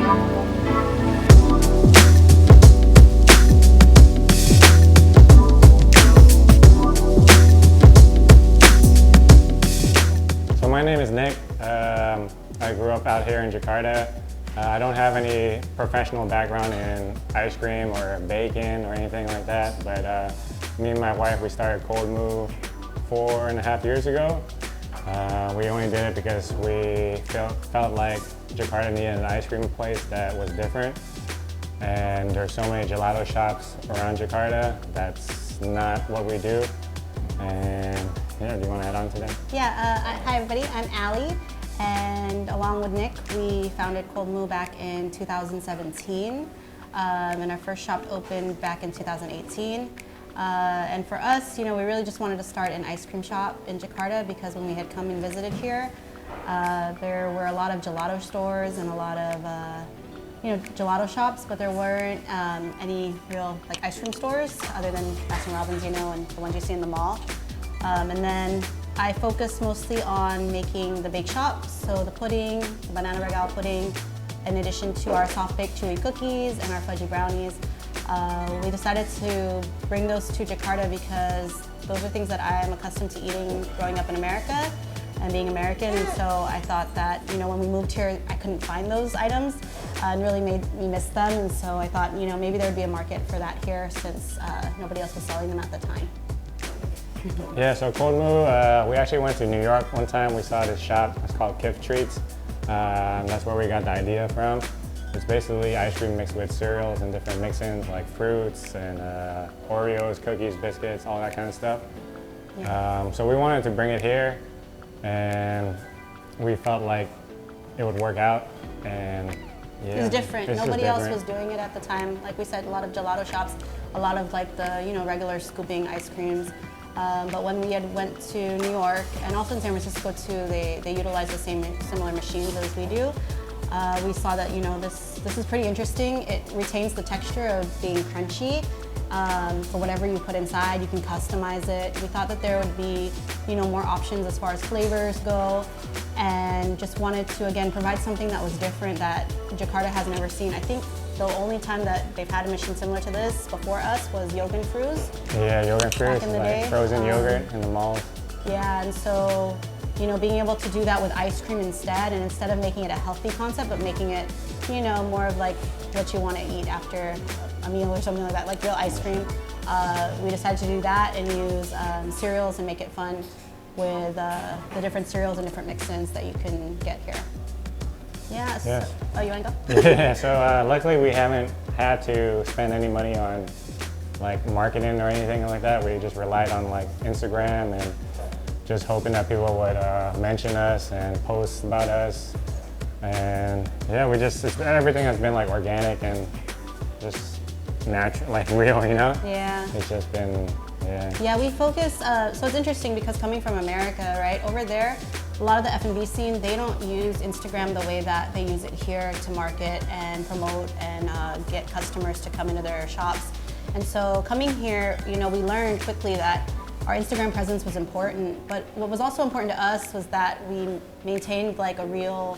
So my name is Nick. I grew up out here in Jakarta. I don't have any professional background in ice cream or baking or anything like that, but me and my wife, we started Cold Moo 4.5 years ago. We only did it because we felt like Jakarta needed an ice cream place that was different. And there's so many gelato shops around Jakarta. That's not what we do. And yeah, do you want to add on to that? Yeah, hi everybody, I'm Allie, and along with Nick, we founded Cold Moo back in 2017, and our first shop opened back in 2018. And for us, we really just wanted to start an ice cream shop in Jakarta because when we had come and visited here, there were a lot of gelato stores and a lot of gelato shops, but there weren't any real ice cream stores other than Baskin Robbins, and the ones you see in the mall. And then I focused mostly on making the bake shops, so the pudding, the banana regal pudding, in addition to our soft baked chewy cookies and our fudgy brownies. We decided to bring those to Jakarta because those are things that I am accustomed to eating growing up in America and being American, and so I thought that when we moved here I couldn't find those items and really made me miss them, and so I thought maybe there would be a market for that here since nobody else was selling them at the time. Yeah, so Cold Moo, we actually went to New York one time. We saw this shop, it's called Kif Treats. That's where we got the idea from. It's basically ice cream mixed with cereals and different mix-ins like fruits and Oreos, cookies, biscuits, all that kind of stuff. Yeah. So we wanted to bring it here, and we felt like it would work out. And yeah, it was different. Nobody else was doing it at the time. Like we said, a lot of gelato shops, a lot of the regular scooping ice creams. But when we had went to New York and also in San Francisco too, they utilize the similar machines as we do. We saw that this is pretty interesting. It retains the texture of being crunchy. For whatever you put inside, you can customize it. We thought that there would be more options as far as flavors go, and just wanted to again provide something that was different that Jakarta has never seen. I think the only time that they've had a machine similar to this before us was Yogurt Fruz. Yeah, Yogurt Fruz, like frozen yogurt in the malls. Yeah, and so being able to do that with ice cream instead, and instead of making it a healthy concept, but making it more of like what you want to eat after a meal or something like that, like real ice cream. We decided to do that and use cereals and make it fun with the different cereals and different mix-ins that you can get here. Yeah. So, yes. Oh, you want to go? Yeah. So luckily we haven't had to spend any money on marketing or anything like that. We just relied on Instagram and just hoping that people would mention us and post about us. And yeah, everything has been organic and just natural, real, Yeah. It's just been, yeah. Yeah, we focus, so it's interesting because coming from America, right, over there, a lot of the F&B scene, they don't use Instagram the way that they use it here to market and promote and get customers to come into their shops. And so coming here, we learned quickly that our Instagram presence was important, but what was also important to us was that we maintained a real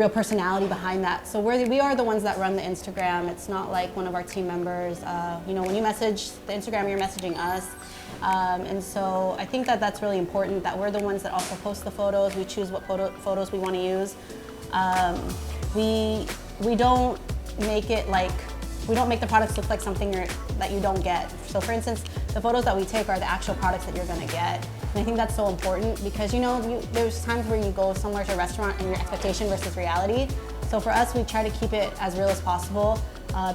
personality behind that. So we are the ones that run the Instagram. It's not like one of our team members. When you message the Instagram, you're messaging us. And so I think that that's really important, that we're the ones that also post the photos. We choose what photos we want to use. We don't make it we don't make the products look like something that you don't get. So for instance, the photos that we take are the actual products that you're gonna get. And I think that's so important because there's times where you go somewhere to a restaurant and your expectation versus reality. So for us, we try to keep it as real as possible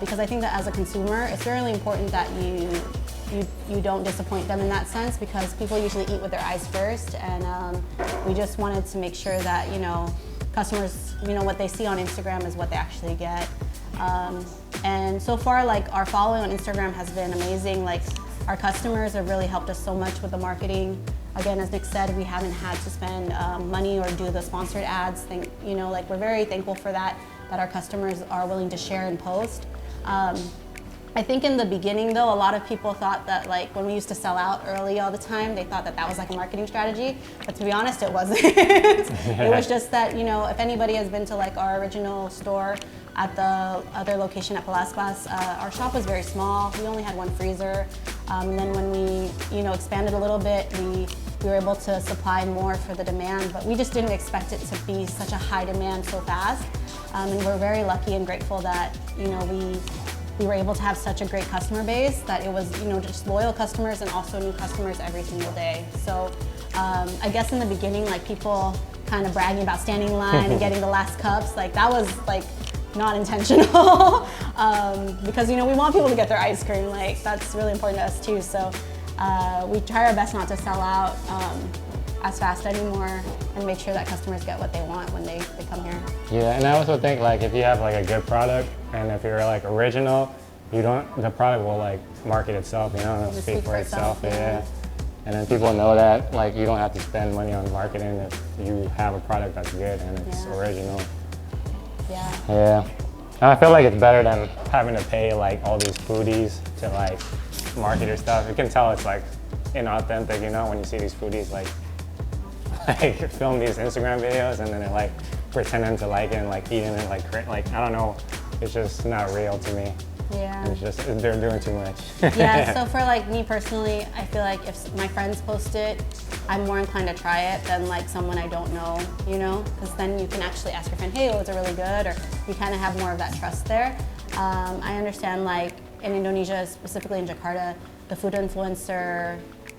because I think that as a consumer, it's really important that you don't disappoint them in that sense, because people usually eat with their eyes first, and we just wanted to make sure that customers, what they see on Instagram is what they actually get. And so far, our following on Instagram has been amazing. Our customers have really helped us so much with the marketing. Again, as Nick said, we haven't had to spend money or do the sponsored ads. We're very thankful for that our customers are willing to share and post. I think in the beginning though, a lot of people thought that like when we used to sell out early all the time, they thought that that was like a marketing strategy. But to be honest, it wasn't. It was just that, you know, if anybody has been to like our original store at the other location at Palaspas, our shop was very small. We only had one freezer. And then when we, you know, expanded a little bit, we were able to supply more for the demand, but we just didn't expect it to be such a high demand so fast. And we're very lucky and grateful that, you know, we were able to have such a great customer base that it was, you know, just loyal customers and also new customers every single day. So I guess in the beginning, like people kind of bragging about standing in line and getting the last cups, like that was like not intentional. Because, you know, we want people to get their ice cream, like that's really important to us too. So we try our best not to sell out as fast anymore and make sure that customers get what they want when they come here. Yeah, and I also think like if you have like a good product and if you're like original, the product will like market itself, you know, it'll Just speak for itself. Yeah. And then people know that like you don't have to spend money on marketing if you have a product that's good and it's original. Yeah. Yeah. And I feel like it's better than having to pay like all these foodies to like market your stuff. You can tell it's like inauthentic, you know, when you see these foodies like film these Instagram videos and then they're like pretending to like it and like eating it like I don't know, it's just not real to me. Yeah. It's just they're doing too much. Yeah, so for like me personally, I feel like if my friends post it, I'm more inclined to try it than like someone I don't know, you know, because then you can actually ask your friend, hey, was it really good? Or you kind of have more of that trust there. I understand like in Indonesia, specifically in Jakarta, the food influencer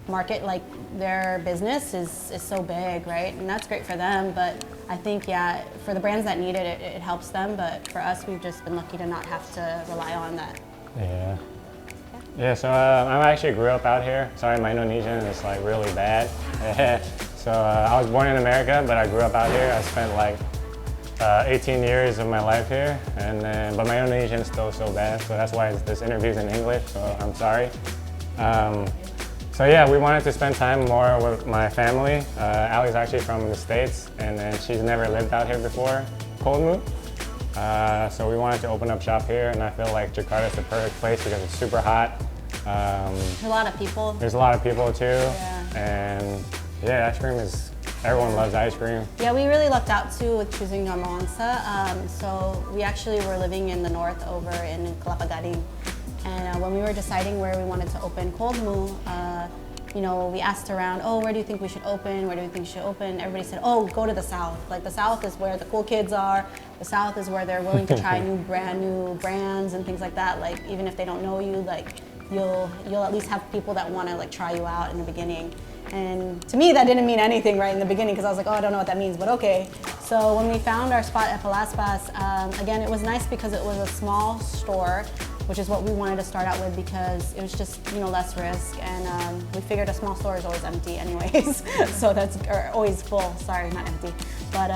market, like their business is so big, right? And that's great for them, but I think, yeah, for the brands that need it, it helps them, but for us, we've just been lucky to not have to rely on that. Yeah. Yeah, so I actually grew up out here. Sorry, my Indonesian is like really bad. So I was born in America, but I grew up out here. I spent like 18 years of my life here, but my Indonesian is still so bad, so that's why this interview's in English, so I'm sorry. So yeah, we wanted to spend time more with my family. Allie's actually from the States, and then she's never lived out here before, Cold So we wanted to open up shop here, and I feel like Jakarta is the perfect place because it's super hot. There's a lot of people. There's a lot of people too, Yeah. And yeah, ice cream everyone loves ice cream. Yeah, we really lucked out too with choosing Normangsa. So we actually were living in the north over in Kelapa Gading. And when we were deciding where we wanted to open Cold Moo, you know, we asked around, oh, where do you think we should open? Where do you think we should open? Everybody said, oh, go to the south. Like the south is where the cool kids are. The south is where they're willing to try brand new brands and things like that. Like even if they don't know you, like you'll at least have people that want to like try you out in the beginning. And to me, that didn't mean anything right in the beginning because I was like, oh, I don't know what that means, but okay. So when we found our spot at Palaspas, again, it was nice because it was a small store, which is what we wanted to start out with because it was just, you know, less risk. And we figured a small store is always empty anyways. So or always full, sorry, not empty. But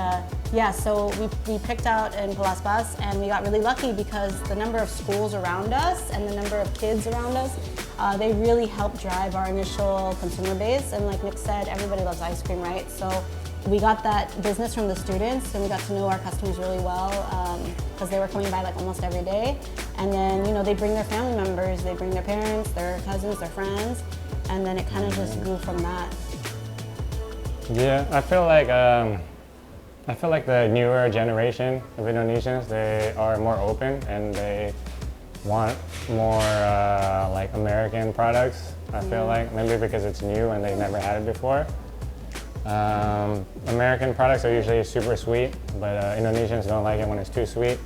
yeah, so we picked out in Palaspas and we got really lucky because the number of schools around us and the number of kids around us, they really helped drive our initial consumer base. And like Nick said, everybody loves ice cream, right? So we got that business from the students and we got to know our customers really well because they were coming by like almost every day. And then, you know, they bring their family members, they bring their parents, their cousins, their friends, and then it kind of just grew from that. Yeah, I feel like the newer generation of Indonesians, they are more open and they want more like American products. I feel like maybe because it's new and they've never had it before. American products are usually super sweet, but Indonesians don't like it when it's too sweet.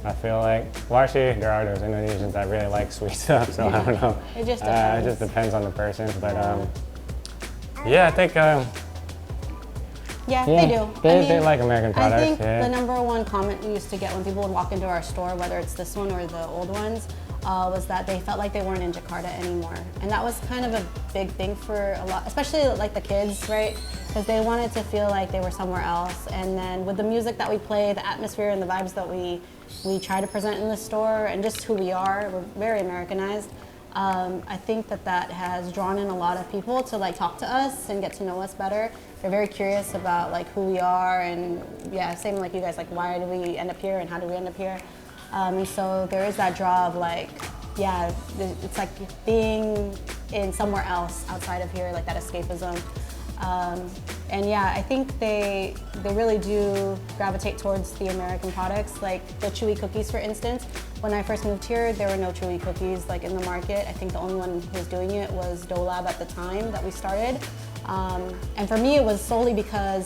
I feel like, well actually there are those Indonesians that really like sweet stuff, so I don't know. It just depends. It just depends on the person, but yeah, I think yeah, they do. They like American products. I think yeah. the number one comment we used to get when people would walk into our store, whether it's this one or the old ones, was that they felt like they weren't in Jakarta anymore. And that was kind of a big thing for a lot, especially like the kids, right? Because they wanted to feel like they were somewhere else. And then with the music that we play, the atmosphere and the vibes that we try to present in the store and just who we are, we're very Americanized. I think that has drawn in a lot of people to like talk to us and get to know us better. They're very curious about like who we are and yeah, same like you guys, like why do we end up here and how do we end up here? And so there is that draw of like, yeah, it's like being in somewhere else outside of here, like that escapism. And yeah, I think they really do gravitate towards the American products, like the chewy cookies, for instance. When I first moved here, there were no chewy cookies like in the market. I think the only one who was doing it was Dolab at the time that we started. And for me, it was solely because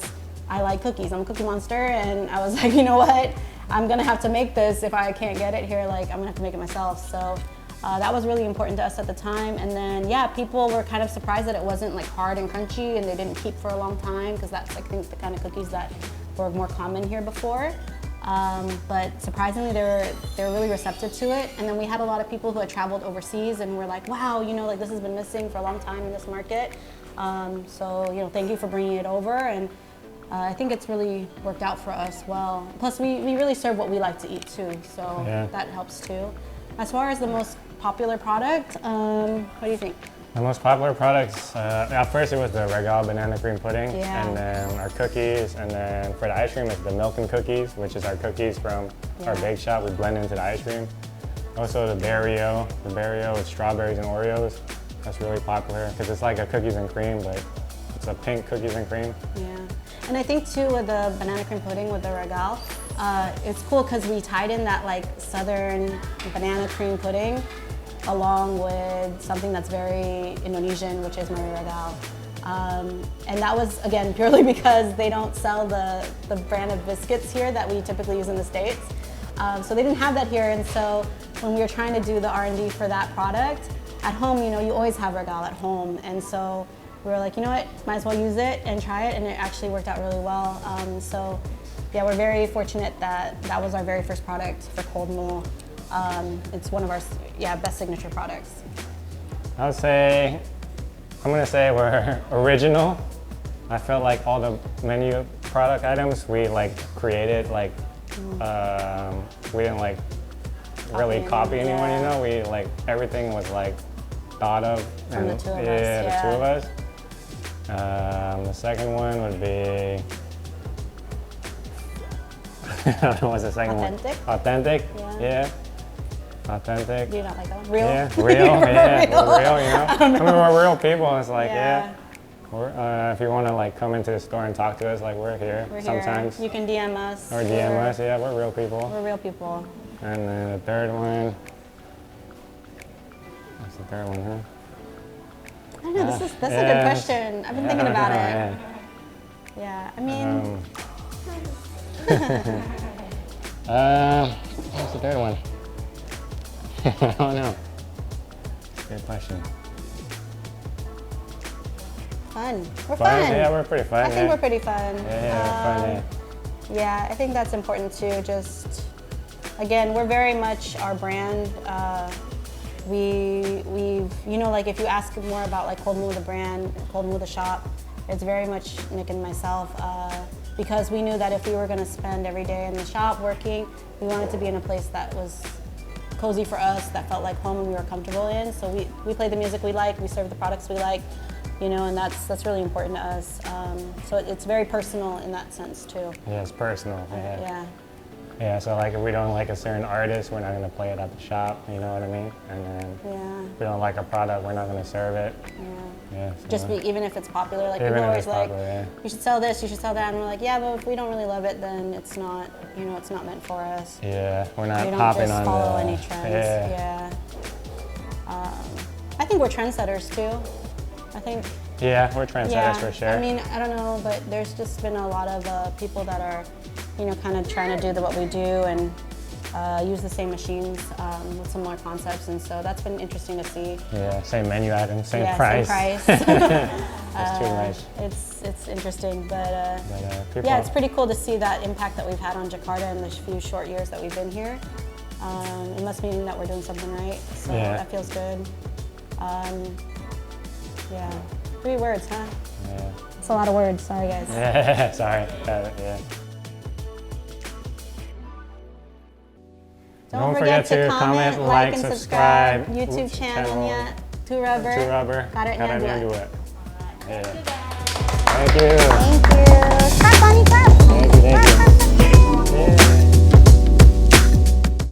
I like cookies. I'm a cookie monster, and I was like, you know what? I'm gonna have to make this. If I can't get it here, like I'm gonna have to make it myself. So that was really important to us at the time. And then yeah, people were kind of surprised that it wasn't like hard and crunchy and they didn't keep for a long time, because that's, I think, the kind of cookies that were more common here before. But surprisingly, they were really receptive to it. And then we had a lot of people who had traveled overseas and were like, wow, you know, like this has been missing for a long time in this market. So, you know, thank you for bringing it over. And I think it's really worked out for us well. Plus, we really serve what we like to eat too, so Yeah. that helps too. As far as the most popular product, what do you think? The most popular products, at first it was the Regal banana cream pudding, Yeah. and then our cookies, and then for the ice cream it's the milk and cookies, which is our cookies from our Yeah. bake shop. We blend into the ice cream. Also the Barrio with strawberries and Oreos. That's really popular because it's like a cookies and cream, but it's a pink cookies and cream. Yeah, and I think too with the banana cream pudding with the Regal, it's cool because we tied in that like southern banana cream pudding along with something that's very Indonesian, which is Mari Regal. And that was, again, purely because they don't sell the brand of biscuits here that we typically use in the States. So they didn't have that here, and so when we were trying to do the R&D for that product, at home, you know, you always have Regal at home, and so we were like, you know what, might as well use it and try it, and it actually worked out really well. So yeah, we're very fortunate that that was our very first product for Cold Moo. It's one of our best signature products. I'm gonna say we're original. I felt like all the menu product items we like created, like we didn't like really copy anyone, yeah. you know. We like everything was like thought of. From the two of us, yeah, yeah. the two of us. The second one would be I don't know what's the second Authentic? one. Authentic. Yeah. Yeah. Authentic. Do you not like that one? Real? Yeah, real, yeah, Real. we're real, you know? I mean, we're real people. It's like, Yeah. we're, if you want to like come into the store and talk to us, like we're here We're sometimes. here. You can DM us. Or DM us, yeah, we're real people. We're real people. And then the third one, what's the third one, huh? I don't know, that's a good yeah, question. I've been yeah, thinking I about don't it. know, Yeah, I mean, what's the third one? I don't know. Good question. fun. We're Fun? fun. Yeah, we're pretty fun. I think we're pretty fun. Yeah, we're fun, yeah. Yeah, I think that's important too. Just, again, we're very much our brand. We've, you know, like if you ask more about like Cold Moo the brand, Cold Moo the shop, it's very much Nick and myself, because we knew that if we were going to spend every day in the shop working, we wanted to be in a place that was cozy for us, that felt like home and we were comfortable in. So we play the music we like, we serve the products we like, you know, and that's really important to us. So it's very personal in that sense too. Yeah, it's personal. Yeah. Yeah. Yeah, so like if we don't like a certain artist, we're not gonna play it at the shop, you know what I mean? And then Yeah. if we don't like a product, we're not gonna serve it. Yeah. Yeah. So Just even if it's popular, like Even people if always it's like, popular, yeah. you should sell this, you should sell that, and we're like, yeah, but if we don't really love it, then it's not, you know, it's not meant for us. Yeah, we're We not don't hopping just on follow the any trends. Yeah. I think we're trendsetters too. I think. Yeah, we're trendsetters for sure. I mean, I don't know, but there's just been a lot of people that are, you know, kind of trying to do what we do and use the same machines with similar concepts, and so that's been interesting to see. Yeah, same menu item, same Yeah, price. same price. That's too much. It's interesting, but People, yeah, it's pretty cool to see that impact that we've had on Jakarta in the few short years that we've been here. It must mean that we're doing something right, so Yeah. that feels good. Yeah, 3 words, huh? Yeah. It's a lot of words, sorry guys. Yeah, sorry. Yeah. Don't forget to comment, like, and subscribe. YouTube Oops, channelnya, Two Rubber. Two Rubber. Karetnya dua. dua. Yeah. Thank you. Thank you. Clap, Bonnie, clap. Thank you.